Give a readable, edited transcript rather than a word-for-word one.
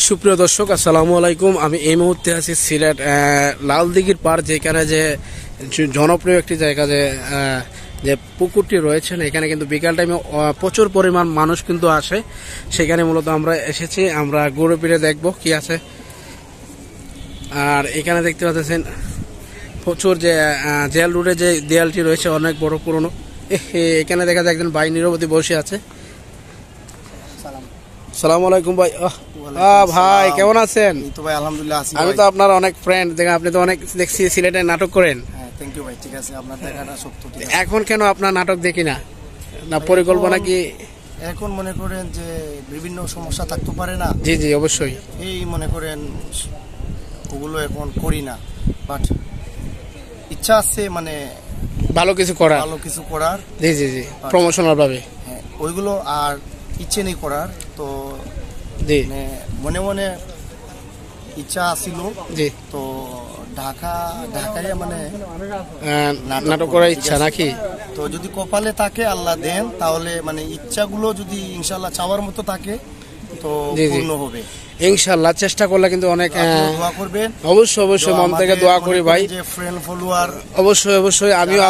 সুপ্রিয় দর্শক, আসসালামু আলাইকুম। আমি এই মুহূর্তে আছি সিলেট লালদিঘির পাড়, যেখানে যে জনপ্রিয় একটি জায়গা যে পুকুরটি রয়েছে। এখানে কিন্তু বিকাল টাইমে প্রচুর পরিমাণ মানুষ কিন্তু আসে। সেখানে মূলত আমরা এসেছি, আমরা ঘুরে ফিরে দেখবো কি আছে। আর এখানে দেখতে পাচ্ছেন প্রচুর যে জেল রোডে যে দেয়ালটি রয়েছে অনেক বড় পুরনো। এখানে দেখা যায় একজন ভাই নিরবধি বসে আছে। সালাম আলাইকুম ভাই। ভাই কেমন আছেন? তো ভাই আলহামদুলিল্লাহ আছি। আমি তো আপনার অনেক ফ্রেন্ড, দেখেন আপনি তো অনেক দেখছি সিলেটে নাটক করেন। হ্যাঁ, থ্যাংক ইউ ভাই। ঠিক আছে, আপনার দেখাটা সত্য। ঠিক আছে, এখন কেন আপনার নাটক দেখি না? না পরিকল্পনা কি? এখন মনে করেন যে বিভিন্ন সমস্যা থাকতে পারে না। জি জি, অবশ্যই। এই মনে করেন ওগুলো এখন করি না, বাট ইচ্ছা আছে মানে ভালো কিছু করার। জি জি জি, প্রমোশনাল ভাবে। হ্যাঁ, ওইগুলো আর ইচ্ছে নেই করার। তো জি, মনে মনে ইচ্ছা আছিল। জি, তো ঢাকায় মানে নাটক করার ইচ্ছা নাকি? তো যদি কপালে থাকে আল্লাহ দেন, তাহলে মানে ইচ্ছাগুলো যদি ইনশাল্লাহ চাওয়ার মতো থাকে তো পূর্ণ হবে ইনশাল্লাহ। চেষ্টা করলে কিন্তু অনেক। দোয়া করবেন, অবশ্যই অবশ্যই, মন থেকে দোয়া করি ভাই। যে ফ্রেন্ড ফলোয়ার, অবশ্যই অবশ্যই। আমিও